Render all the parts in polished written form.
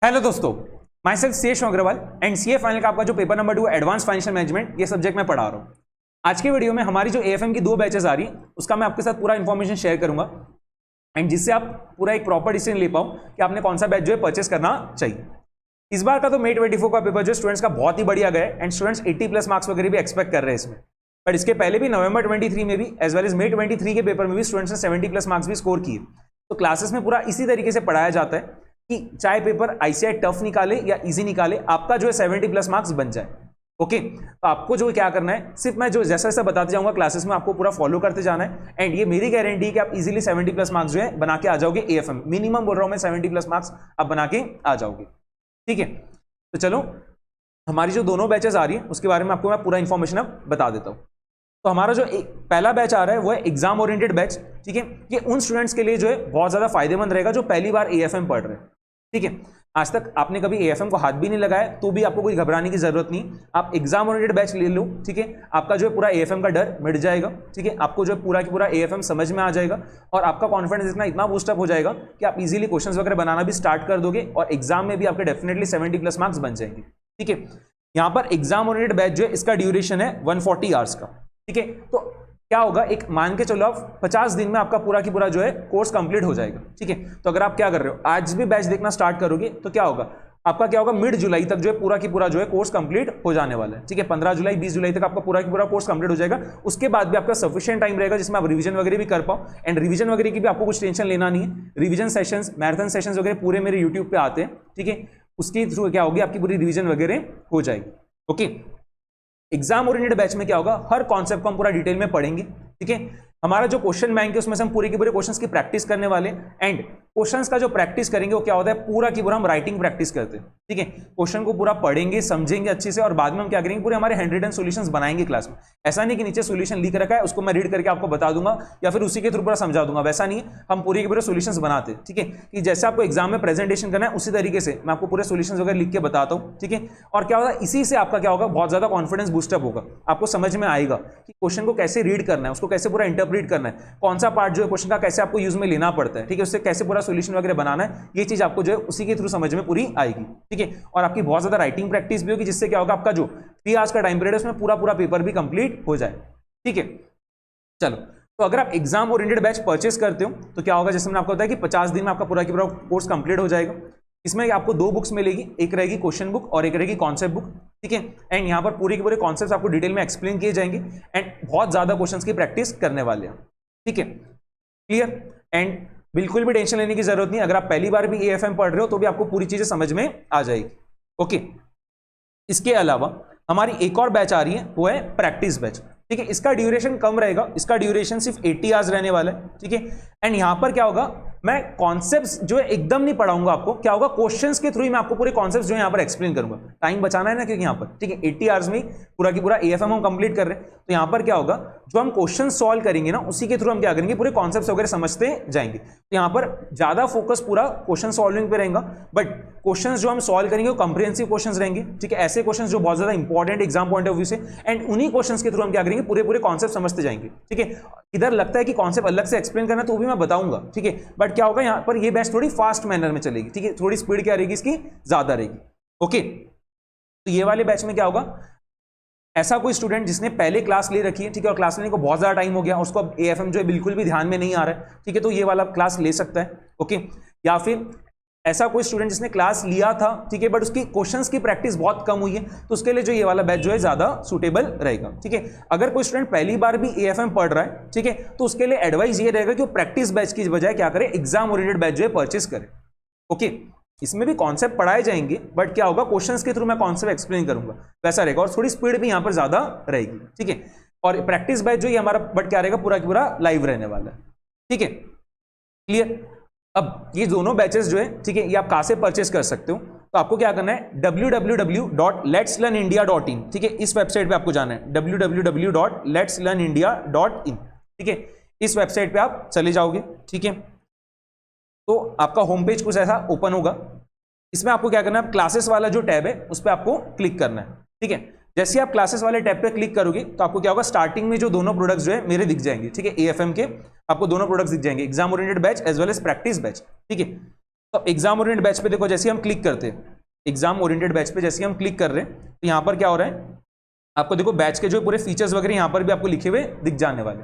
Hello दोस्तों, myself CS Agarwal and CA final का आपका जो paper number 2 advance financial management ये सब्जेक्ट मैं पढ़ा रहा हूँ। आज के वीडियो में हमारी जो एएफएम की 2 बैचेस आ रही है उसका मैं आपके साथ पूरा इंफॉर्मेशन शेयर करूंगा एंड जिससे आप पूरा एक प्रॉपर डिसीजन ले पाओ कि आपने कौन सा बैच जो है परचेस करना चाहिए। इस बार का तो May 24 का पेपर जो स्टूडेंट्स का बहुत ही बढ़िया गया है एंड स्टूडेंट्स 80+ मार्क्स वगैरह भी एक्सपेक्ट कर रहे हैं इसमें। बट इसके पहले भी नवंबर 23 में भी एज वेल एज May 23 के पेपर में भी स्टूडेंट्स ने 70+ मार्क्स भी स्कोर किए। तो क्लासेस में पूरा इसी तरीके से पढ़ाया जाता है कि चाहे पेपर आईसीआई टफ निकाले या इजी निकाले, आपका जो है 70+ मार्क्स बन जाए। ओके, तो आपको जो क्या करना है, सिर्फ मैं जो जैसा जैसा बताते जाऊंगा क्लासेस में आपको पूरा फॉलो करते जाना है एंड ये मेरी गारंटी है कि आप इजीली 70+ मार्क्स जो है बना के आ जाओगे। एएफएम मिनिमम बोल रहा हूं मैं, 70+ मार्क्स आप बना के आ जाओगे। ठीक है, तो चलो हमारी जो दोनों बैचेस आ रही है उसके बारे में आपको मैं पूरा इंफॉर्मेशन अब बता देता हूँ। तो हमारा जो पहला बैच आ रहा है वो है एग्जाम ओरिएंटेड बैच। ठीक है, ये उन स्टूडेंट्स के लिए जो है बहुत ज्यादा फायदेमंद रहेगा जो पहली बार एएफएम पढ़ रहे हैं। ठीक है, आज तक आपने कभी एएफएम को हाथ भी नहीं लगाया तो भी आपको कोई घबराने की जरूरत नहीं। आप एग्जाम ओरिएंटेड बैच ले लो। ठीक है, आपका जो है पूरा एएफएम का डर मिट जाएगा। ठीक है, आपको जो है पूरा की पूरा एएफएम समझ में आ जाएगा और आपका कॉन्फिडेंस इतना बूस्टअप हो जाएगा कि आप इजीली क्वेश्चंस वगैरह बनाना भी स्टार्ट कर दोगे और एग्जाम में भी आपके डेफिनेटली 70+ मार्क्स बन जाएंगे। ठीक है, यहाँ पर एग्जाम ओरिएंटेड बैच जो है इसका ड्यूरेशन है 140 आवर्स का। ठीक है, तो क्या होगा, एक मान के चलो आप 50 दिन में आपका पूरा की पूरा जो है कोर्स कंप्लीट हो जाएगा। ठीक है, तो अगर आप क्या कर रहे हो, आज भी बैच देखना स्टार्ट करोगे तो क्या होगा, आपका क्या होगा, मिड जुलाई तक जो है पूरा की पूरा जो है कोर्स कंप्लीट हो जाने वाला है। ठीक है, 15 जुलाई 20 जुलाई तक आपका पूरा की पूरा कोर्स कंप्लीट हो जाएगा। उसके बाद भी आपका सफिशिएंट टाइम रहेगा जिसमें आप रिवीजन वगैरह भी कर पाओ एंड रिवीजन वगैरह की भी आपको कुछ टेंशन लेना नहीं है। रिवीजन सेशंस, मैराथन सेशंस वगैरह पूरे मेरे यूट्यूब पे आते हैं। ठीक है, उसके थ्रू क्या होगी, आपकी पूरी रिवीजन वगैरह हो जाएगी। ओके, एग्जाम ओरिएंटेड बैच में क्या होगा, हर कॉन्सेप्ट को हम पूरा डिटेल में पढ़ेंगे। ठीक है, हमारा जो क्वेश्चन बैंक है उसमें से हम पूरे के पूरे क्वेश्चंस की प्रैक्टिस करने वाले एंड क्वेश्चंस का जो प्रैक्टिस करेंगे वो क्या होता है, पूरा की पूरा हम राइटिंग प्रैक्टिस करते हैं। ठीक है, क्वेश्चन को पूरा पढ़ेंगे, समझेंगे अच्छे से और बाद में हम क्या करेंगे, पूरे हमारे हैंड रिटन सॉल्यूशंस बनाएंगे क्लास में। ऐसा नहीं कि नीचे सॉल्यूशन लिख रखा है उसको मैं रीड करके आपको बता दूंगा या फिर उसी के थ्रू पूरा समझा दूंगा, वैसा नहीं है। हम पूरे के पूरे सॉल्यूशंस बनाते हैं। ठीक है, कि जैसे आपको एग्जाम में प्रेजेंटेशन करना है उसी तरीके से मैं आपको पूरे सॉल्यूशंस वगैरह लिख के बताता हूँ। ठीक है, और क्या होगा, इसी से आपका क्या होगा, बहुत ज्यादा कॉन्फिडेंस बूस्टअप होगा। आपको समझ में आएगा कि क्वेश्चन को कैसे रीड करना है, उसको कैसे पूरा इंटरप्रेट करना है, कौन सा पार्ट जो है क्वेश्चन का कैसे आपको यूज में लेना पड़ता है। ठीक है, उससे कैसे पूरा सॉल्यूशन वगैरह बनाना है, ये चीज आपको जो है उसी के थ्रू समझ में पूरी आएगी। ठीक है, और आपकी बहुत ज्यादा राइटिंग प्रैक्टिस भी होगी जिससे क्या होगा, आपका जो 3 आवर्स का टाइम पीरियड है उसमें पूरा पेपर भी कंप्लीट हो जाए। ठीक है, चलो, तो अगर आप एग्जाम ओरिएंटेड बैच परचेस करते हो तो क्या होगा, जैसे मैंने आपको बताया कि 50 दिन में आपका पूरा कोर्स कंप्लीट हो जाएगा। इसमें आपको 2 बुक्स मिलेगी, एक रहेगी क्वेश्चन बुक और एक रहेगी कॉन्सेप्ट बुक। ठीक है, एंड यहाँ पर पूरे के पूरे कॉन्सेप्ट आपको डिटेल में एक्सप्लेन किए जाएंगे एंड बहुत ज्यादा क्वेश्चंस की प्रैक्टिस करने वाले हैं। ठीक है, क्लियर, एंड बिल्कुल भी टेंशन लेने की जरूरत नहीं। अगर आप पहली बार भी एएफएम पढ़ रहे हो तो भी आपको पूरी चीजें समझ में आ जाएगी। ओके, इसके अलावा हमारी एक और बैच आ रही है वो है प्रैक्टिस बैच। ठीक है, इसका ड्यूरेशन कम रहेगा, इसका ड्यूरेशन सिर्फ 80 आवर्स रहने वाला है। ठीक है, एंड यहां पर क्या होगा, मैं कॉन्सेप्ट्स जो है एकदम नहीं पढ़ाऊंगा आपको, क्या होगा, क्वेश्चंस के थ्रू ही मैं आपको पूरे कॉन्सेप्ट्स जो है यहां पर एक्सप्लेन करूंगा। टाइम बचाना है ना, क्योंकि यहां पर ठीक है 80 आवर्स में पूरा की पूरा एएफएम हम कंप्लीट कर रहे हैं। तो यहां पर क्या होगा, जो हम क्वेश्चन सॉल्व करेंगे ना उसी के थ्रू हम क्या करेंगे, पूरे कॉन्सेप्ट्स वगैरह समझते जाएंगे। तो यहां पर ज्यादा फोकस पूरा क्वेश्चन सॉल्विंग पे रहेगा, बट क्वेश्चंस जो हम सॉल्व करेंगे वो कंप्रिहेंसिव क्वेश्चंस रहेंगे। ठीक है, ऐसे क्वेश्चंस जो बहुत ज्यादा important exam point of view से, एंड उन्हीं क्वेश्चंस के थ्रू हम क्या करेंगे, पूरे कॉन्सेप्ट समझते जाएंगे। ठीक है, इधर लगता है कि कॉन्सेप्ट अलग से एक्सप्लेन करना तो भी मैं बताऊंगा। ठीक है, बट क्या होगा, यहां पर ये बैच थोड़ी फास्ट मैनर में चलेगी। ठीक है, थोड़ी स्पीड क्या रहेगी इसकी, ज्यादा रहेगी। ओके, तो ये वाले बैच में क्या होगा, ऐसा कोई स्टूडेंट जिसने पहले क्लास ले रखी है, ठीक है, और क्लास लेने को बहुत ज्यादा टाइम हो गया, उसको अब एएफएम जो है बिल्कुल भी ध्यान में नहीं आ रहा है, ठीक है, तो ये वाला क्लास ले सकता है। ओके, या फिर ऐसा कोई स्टूडेंट जिसने क्लास लिया था, ठीक है, बट उसकी क्वेश्चंस की प्रैक्टिस बहुत कम हुई है, तो उसके लिए जो ये वाला बैच जो है ज्यादा सुटेबल रहेगा। ठीक है, अगर कोई स्टूडेंट पहली बार भी एएफएम पढ़ रहा है, ठीक है, तो उसके लिए एडवाइस ये रहेगा कि वो प्रैक्टिस बैच की बजाय क्या करे, एग्जाम ओरिएंटेड बैच जो है परचेस करे। ओके, इसमें भी कॉन्सेप्ट पढ़ाए जाएंगे, बट क्या होगा, क्वेश्चंस के थ्रू मैं कॉन्सेप्ट एक्सप्लेन करूंगा, वैसा रहेगा, और थोड़ी स्पीड भी यहां पर ज्यादा रहेगी। ठीक है, और प्रैक्टिस बैच जो ये हमारा बट क्या रहेगा, पूरा की पूरा लाइव रहने वाला है। ठीक है, क्लियर। अब ये दोनों बैचेस जो है, ठीक है, ये आप कहां से परचेस कर सकते हो, तो आपको क्या करना है, www.letslearnindia.in। ठीक है, इस वेबसाइट पे आपको जाना है, www.letslearnindia.in। ठीक है, इस वेबसाइट पे आप चले जाओगे। ठीक है, तो आपका होम पेज कुछ ऐसा ओपन होगा। इसमें आपको क्या करना है, क्लासेस वाला जो टैब है उस पर आपको क्लिक करना है। ठीक है, जैसे आप क्लासेस वाले टैब पे क्लिक करोगे तो आपको क्या होगा, स्टार्टिंग में जो दोनों प्रोडक्ट्स जो है मेरे दिख जाएंगे। ठीक है, एएफएम के आपको दोनों प्रोडक्ट्स दिख जाएंगे, exam oriented batch as well as practice batch. ठीक है, तो एग्जाम ओरिएंटेड बैच पे देखो, जैसे हम क्लिक करते हैं एग्जाम ओरिएंटेड बैच पे, जैसे हम क्लिक कर रहे हैं तो यहां पर क्या हो रहा है, आपको देखो बैच के जो पूरे फीचर्स वगैरह यहां पर भी आपको लिखे हुए दिख जाने वाले।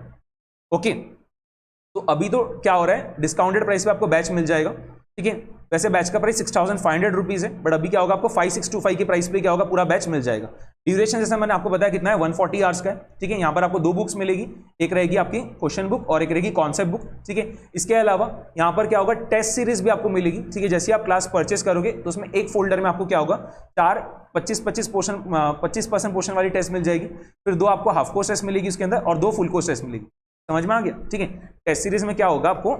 ओके, तो अभी तो क्या हो रहा है, डिस्काउंटेड प्राइस पे आपको बैच मिल जाएगा। ठीक है, वैसे बैच का प्राइस 6500 रुपीज है, बट अभी क्या होगा, आपको 5625 की प्राइस पे क्या होगा, पूरा बैच मिल जाएगा। ड्यूरेशन जैसा मैंने आपको बताया कितना है, 140 आवर्स का है। ठीक है, यहाँ पर आपको 2 बुक्स मिलेगी, एक रहेगी आपकी क्वेश्चन बुक और एक रहेगी कॉन्सेप्ट बुक। ठीक है, इसके अलावा यहाँ पर क्या होगा, टेस्ट सीरीज भी आपको मिलेगी। ठीक है, जैसे आप क्लास परचेस करोगे तो उसमें एक फोल्डर में आपको क्या होगा, 25% पोर्शन वाली टेस्ट मिल जाएगी, फिर 2 आपको हाफ कोर्स टेस्ट मिलेगी उसके अंदर और 2 फुल कोर्स टेस्ट मिलेगी। समझ में आ गया? ठीक है, टेस्ट सीरीज में क्या होगा, आपको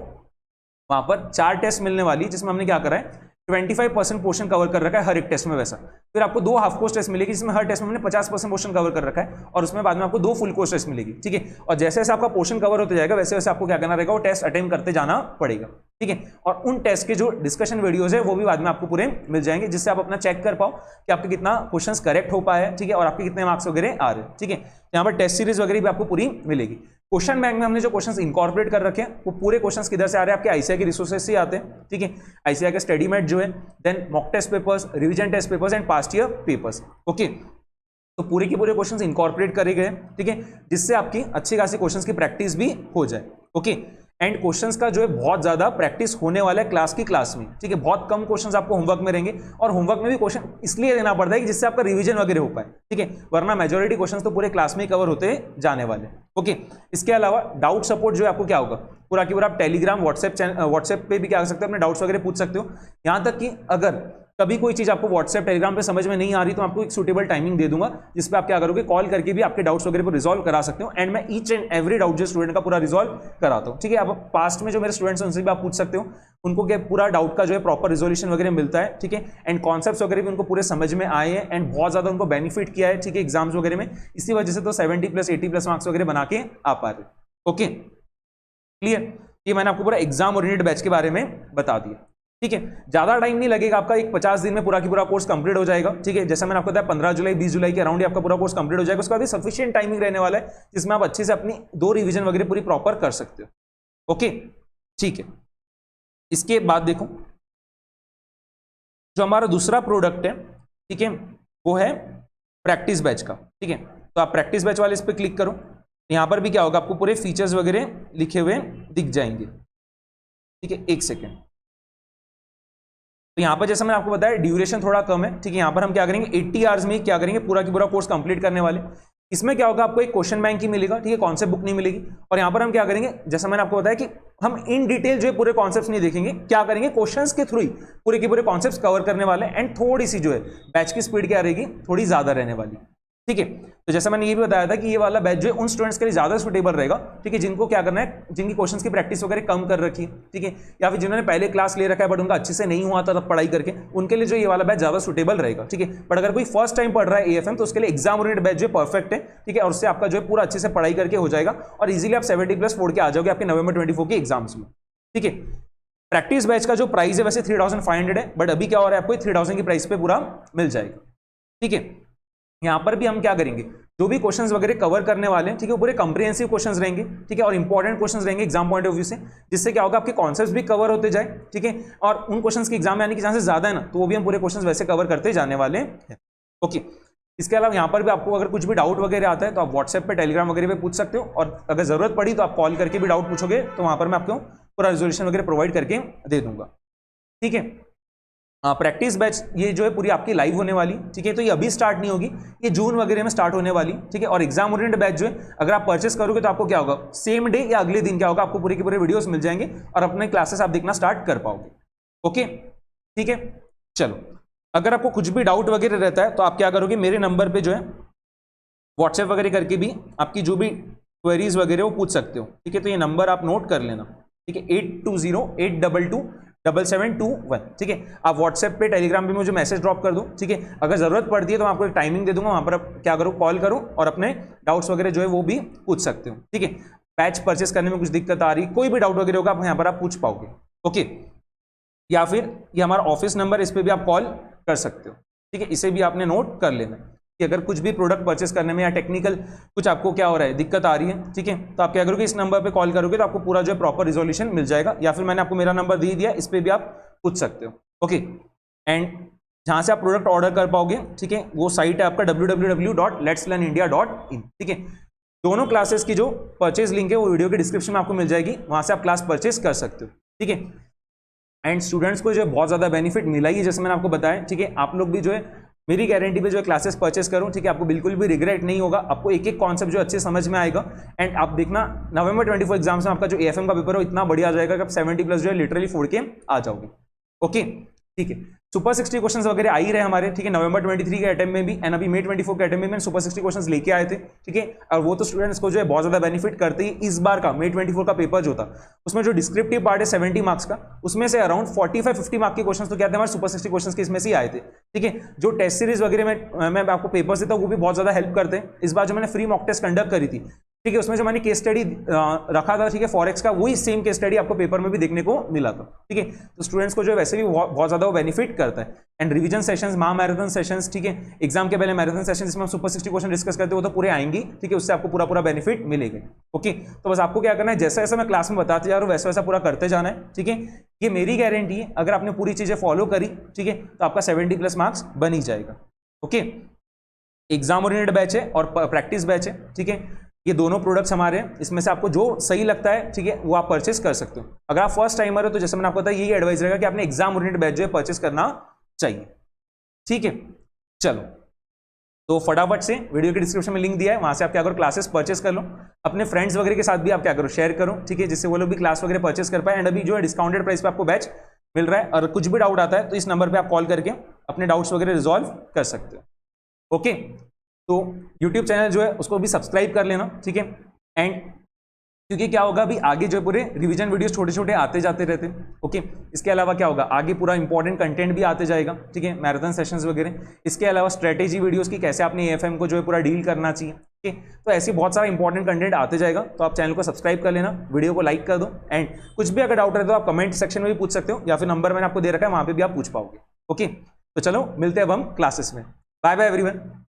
वहां पर 4 टेस्ट मिलने वाली, जिसमें हमने क्या करा है, 25% पोर्शन कवर कर रखा है हर एक टेस्ट में वैसा। फिर आपको 2 हाफ कोर्स टेस्ट मिलेगी, जिसमें हर टेस्ट में हमने 50% पोर्शन कवर कर रखा है, और उसमें बाद में आपको 2 फुल कोर्स टेस्ट मिलेगी। ठीक है, और जैसे जैसे आपका पोर्शन कवर होते जाएगा वैसे वैसे आपको क्या करना रहेगा, वो टेस्ट अटेम्प्ट करते जाना पड़ेगा। ठीक है, और उन टेस्ट के जो डिस्कशन वीडियोस है वो भी बाद में आपको पूरे मिल जाएंगे, जिससे आप अपना चेक कर पाओ कि आपके कितना क्वेश्चंस करेक्ट हो पाए हैं। ठीक है, और आपके कितने मार्क्स वगैरह आ रहे हैं। ठीक है, यहाँ पर टेस्ट सीरीज वगैरह भी आपको पूरी मिलेगी। क्वेश्चन बैंक में हमने जो क्वेश्चंस इंकॉर्पोरेट कर रखे हैं वो पूरे क्वेश्चंस किधर से आ रहे हैं, आपके आईसीआई के रिसोर्सेज से आते हैं। ठीक है, आईसीआई का स्टडी मैट जो है, then mock test papers, revision test papers and past year papers. Okay, तो पूरे के पूरे क्वेश्चंस इंकॉर्पोरेट करे गए। ठीक है, जिससे आपकी अच्छी खासी क्वेश्चंस की प्रैक्टिस भी हो जाए। ओके, एंड क्वेश्चंस का जो है बहुत ज्यादा प्रैक्टिस होने वाला है क्लास में। ठीक है, बहुत कम क्वेश्चंस आपको होमवर्क में रहेंगे, और होमवर्क में भी क्वेश्चन इसलिए देना पड़ता है कि जिससे आपका रिवीजन वगैरह हो पाए। ठीक है, वरना मेजॉरिटी क्वेश्चंस तो पूरे क्लास में ही कवर होते जाने वाले। ओके, इसके अलावा डाउट सपोर्ट जो है आपको क्या होगा, पूरा की पूरा आप टेलीग्राम, व्हाट्सएप पे भी क्या कर सकते हो, अपने डाउट्स वगैरह पूछ सकते हो। यहां तक कि अगर कभी कोई चीज आपको व्हाट्सएप टेलीग्राम पे समझ में नहीं आ रही तो आपको एक सूटेबल टाइमिंग दे दूंगा, जिस पे आप क्या करोगे, कॉल करके भी आपके डाउट्स वगैरह को रिजॉल्व करा सकते हो। एंड मैं ईच एंड एवरी डाउट जो स्टूडेंट का पूरा रिजॉल्व कराता हूँ। ठीक है, आप पास्ट में जो मेरे स्टूडेंट्स हैं उनसे भी आप पूछ सकते हो, उनको क्या पूरा डाउट का जो है प्रॉपर रिजोल्यूशन वगैरह मिलता है। ठीक है, एंड कॉन्सेप्ट्स वगैरह भी उनको पूरे समझ में आए हैं एंड बहुत ज्यादा उनको बेनिफिट किया है। ठीक है, एग्जाम्स वगैरह में, इसी वजह से तो 70+ 80+ मार्क्स वगैरह बना के आ पा रहे। Okay, clear? ये मैंने आपको पूरा एग्जाम ओरिएंटेड बैच के बारे में बता दिया। ठीक है, ज्यादा टाइम नहीं लगेगा आपका, एक 50 दिन में पूरा की पूरा कोर्स कंप्लीट हो जाएगा। ठीक है, जैसा मैंने आपको बताया 15 जुलाई 20 जुलाई के अराउंड आपका पूरा कोर्स कंप्लीट हो जाएगा। उसके बाद सफिशिएंट टाइमिंग रहने वाला है, जिसमें आप अच्छे से अपनी 2 रिवीजन वगैरह पूरी प्रॉपर कर सकते हो। ओके, ठीक है, इसके बाद देखो जो हमारा दूसरा प्रोडक्ट है, ठीक है, वो है प्रैक्टिस बैच का। ठीक है, तो आप प्रैक्टिस बैच वाले इस पर क्लिक करो, यहां पर भी क्या होगा, आपको पूरे फीचर्स वगैरह लिखे हुए दिख जाएंगे। ठीक है, एक सेकेंड, तो यहां पर जैसा मैंने आपको बताया ड्यूरेशन थोड़ा कम है। ठीक है, यहां पर हम क्या करेंगे, 80 आवर्स में क्या करेंगे, पूरा की पूरा कोर्स कंप्लीट करने वाले। इसमें क्या होगा, आपको एक क्वेश्चन बैंक ही मिलेगा। ठीक है, कॉन्सेप्ट बुक नहीं मिलेगी। और यहां पर हम क्या करेंगे, जैसा मैंने आपको बताया कि हम इन डिटेल जो है पूरे कॉन्सेप्ट्स नहीं देखेंगे, क्या करेंगे, क्वेश्चंस के थ्रू ही पूरे के पूरे कॉन्सेप्ट्स कवर करने वाले। एंड थोड़ी सी जो है बैच की स्पीड क्या रहेगी, थोड़ी ज्यादा रहने वाली। ठीक है, तो जैसा मैंने ये भी बताया था कि ये वाला बैच जो है उन स्टूडेंट्स के लिए ज्यादा सुटेबल रहेगा। ठीक है, जिनको क्या करना है, जिनकी क्वेश्चंस की प्रैक्टिस वगैरह कम कर रखी है। ठीक है, या फिर जिन्होंने पहले क्लास ले रखा है बट उनका अच्छे से नहीं हुआ था तब पढ़ाई करके, उनके लिए जो ये वाला बैच ज्यादा सुटेबल रहेगा। ठीक है, बट अगर कोई फर्स्ट टाइम पढ़ रहा है एएफएम तो उसके लिए एग्जाम ओरिएंटेड बैच जो परफेक्ट है। ठीक है, और उससे आपका जो है पूरा अच्छे से पढ़ाई करके हो जाएगा और इजीली आप 70+ फोड़ के आ जाओगे आपके नवंबर 24 के एग्जाम्स में। ठीक है, प्रैक्टिस बैच का जो प्राइस है वैसे 3500 है, बट अभी क्या हो रहा है, आपको 3000 की प्राइस पे पूरा मिल जाएगा। ठीक है, यहां पर भी हम क्या करेंगे, जो भी क्वेश्चंस वगैरह कवर करने वाले हैं, ठीक है, पूरे कंप्रिहेंसिव क्वेश्चंस रहेंगे। ठीक है, और इंपॉर्टेंट क्वेश्चंस रहेंगे एग्जाम पॉइंट ऑफ व्यू से, जिससे क्या होगा, आपके कॉन्सेप्ट्स भी कवर होते जाए। ठीक है, और उन क्वेश्चंस के एग्जाम में आने के चांसेस ज्यादा है ना, तो वो भी हम पूरे क्वेश्चंस वैसे कवर करते जाने वाले हैं। ओके, इसके अलावा यहाँ पर भी आपको अगर कुछ भी डाउट वगैरह आता है तो आप व्हाट्सएप पे, टेलीग्राम वगैरह पे पूछ सकते हो, और अगर जरूरत पड़ी तो आप कॉल करके भी डाउट पूछोगे तो वहां पर मैं आपको पूरा रिजोल्यूशन वगैरह प्रोवाइड करके दे दूंगा। ठीक है, प्रैक्टिस बैच ये जो है पूरी आपकी लाइव होने वाली। ठीक है, तो ये अभी स्टार्ट नहीं होगी, ये जून वगैरह में स्टार्ट होने वाली। ठीक है, और एग्जाम ओरिएंटेड बैच जो है अगर आप परचेस करोगे तो आपको क्या होगा, सेम डे या अगले दिन क्या होगा, आपको पूरे के पूरे वीडियोस मिल जाएंगे और अपने क्लासेस आप देखना स्टार्ट कर पाओगे। ओके, ठीक है, चलो, अगर आपको कुछ भी डाउट वगैरह रहता है तो आप क्या करोगे, मेरे नंबर पर जो है व्हाट्सएप वगैरह करके भी आपकी जो भी क्वेरीज वगैरह वो पूछ सकते हो। ठीक है, तो ये नंबर आप नोट कर लेना। ठीक है, 8208227721। ठीक है, आप व्हाट्सएप पे, टेलीग्राम पे मुझे मैसेज ड्रॉप कर दो। ठीक है, अगर जरूरत पड़ती है तो मैं आपको एक टाइमिंग दे दूंगा, वहां पर आप क्या करो, कॉल करो और अपने डाउट्स वगैरह जो है वो भी पूछ सकते हो। ठीक है, बैच परचेस करने में कुछ दिक्कत आ रही, कोई भी डाउट वगैरह होगा आप यहाँ पर आप पूछ पाओगे। ओके, या फिर ये हमारा ऑफिस नंबर, इस पर भी आप कॉल कर सकते हो। ठीक है, इसे भी आपने नोट कर लेना कि अगर कुछ भी प्रोडक्ट परचेस करने में या टेक्निकल कुछ आपको क्या हो रहा है, दिक्कत आ रही है। ठीक है, तो आप क्या करोगे, इस नंबर पे कॉल करोगे तो आपको पूरा जो है प्रॉपर रिजोल्यूशन मिल जाएगा, या फिर मैंने आपको मेरा नंबर दे दिया, इस पर भी आप पूछ सकते हो। ओके, एंड जहां से आप प्रोडक्ट ऑर्डर कर पाओगे, ठीक है, वो साइट है आपका www.letslearnindia.in, ठीक है। दोनों क्लासेस की जो परचेज लिंक है वो वीडियो के डिस्क्रिप्शन में आपको मिल जाएगी, वहां से आप क्लास परचेज कर सकते हो, ठीक है। एंड स्टूडेंट्स को जो है बहुत ज्यादा बेनिफिट मिला ही है, जैसे मैंने आपको बताया, ठीक है। आप लोग भी जो है मेरी गारंटी पे जो है क्लासेस परचेस करूं, ठीक है, आपको बिल्कुल भी रिग्रेट नहीं होगा, आपको एक एक कॉन्सेप्ट जो अच्छे समझ में आएगा। एंड आप देखना नवंबर 24 एग्जाम्स में आपका जो एएफएम का पेपर हो इतना बढ़िया आ जाएगा कि आप 70 प्लस जो है लिटरली फोड़ के आ जाओगे। ओके, ठीक है। सुपर 60 क्वेश्चंस वगैरह आ ही रहे हमारे, ठीक है, नवंबर 23 के अटेम्प्ट में भी एंड अभी May 24 के अटेम्प्ट में सुपर 60 क्वेश्चंस लेके आए थे, ठीक है। और वो तो स्टूडेंट्स को जो है बहुत ज्यादा बेनिफिट करते ही। इस बार का May 24 का पेपर जो था उसमें जो डिस्क्रिप्टिव पार्ट है 70 मार्क्स का, उसमें से अराउंड 45-50 मार्क्स के क्वेश्चंस तो क्या थे हमारे सुपर 60 क्वेश्चंस के इसमें से ही आए थे, ठीक है। जो टेस्ट सीरीज वगैरह में मैं आपको पेपर्स देता हूँ वो भी बहुत ज्यादा हेल्प करते हैं। इस बार जो मैंने फ्री मॉक टेस्ट कंडक्ट करी थी, ठीक है, उसमें जो मैंने केस स्टडी रखा था, ठीक है, फॉरेक्स का, वही सेम केस स्टडी आपको पेपर में भी देखने को मिला था, ठीक है। तो स्टूडेंट्स को जो है वैसे भी बहुत ज्यादा वो बेनिफिट करता है। And revision sessions, marathon sessions, ठीक है, एग्जाम के पहले मैराथन सेशन जिसमें हम सुपर 60 क्वेश्चन डिस्कस करते हो वो तो पूरे आएंगी, ठीक है, उससे आपको पूरा बेनिफिट मिलेगा। ओके, तो बस आपको क्या करना है, जैसा जैसा मैं क्लास में बताते जा रहा हूँ वैसा वैसा पूरा करते जाना है, ठीक है। ये मेरी गारंटी है, अगर आपने पूरी चीजें फॉलो करी, ठीक है, तो आपका 70+ मार्क्स बन ही जाएगा। ओके, एग्जाम ओरिएंटेड बैच है और प्रैक्टिस बैच है, ठीक है। ये दोनों प्रोडक्ट्स हमारे हैं, इसमें से आपको जो सही लगता है, ठीक है, वो आप परचेस कर सकते हो। अगर आप फर्स्ट टाइमर हो तो जैसे मैंने आपको बताया, यही एडवाइस रहेगा कि आपने एग्जाम ओरिएंटेड बैच जो है परचेस करना चाहिए, ठीक है। चलो, तो फटाफट से वीडियो के डिस्क्रिप्शन में लिंक दिया है, वहां से आप क्या करो, क्लासेस परचेस कर लो। अपने फ्रेंड्स वगैरह के साथ भी आप क्या करो, शेयर करो, ठीक है, जिससे वो लोग भी क्लास वगैरह परचेस कर पाए। एंड अभी जो है डिस्काउंटेड प्राइस पे आपको बैच मिल रहा है, और कुछ भी डाउट आता है तो इस नंबर पे आप कॉल करके अपने डाउट्स वगैरह रिजॉल्व कर सकते हो। ओके, तो यूट्यूब चैनल जो है उसको भी सब्सक्राइब कर लेना, ठीक है। एंड क्योंकि क्या होगा, अभी आगे जो है पूरे रिवीजन वीडियोस छोटे छोटे आते जाते रहते हैं। ओके, इसके अलावा क्या होगा, आगे पूरा इंपॉर्टेंट कंटेंट भी आते जाएगा, ठीक है, मैराथन सेशंस वगैरह। इसके अलावा स्ट्रेटेजी वीडियोस की कैसे आपने एएफएम को जो है पूरा डील करना चाहिए, ठीक है। तो ऐसे बहुत सारा इंपॉर्टेंट कंटेंट आते जाएगा, तो आप चैनल को सब्सक्राइब कर लेना, वीडियो को लाइक कर दो। एंड कुछ भी अगर डाउट रहे तो आप कमेंट सेक्शन में भी पूछ सकते हो, या फिर नंबर मैंने आपको दे रखा है वहां पर भी आप पूछ पाओगे। ओके, तो चलो मिलते हैं अब हम क्लासेस में। Bye bye everyone.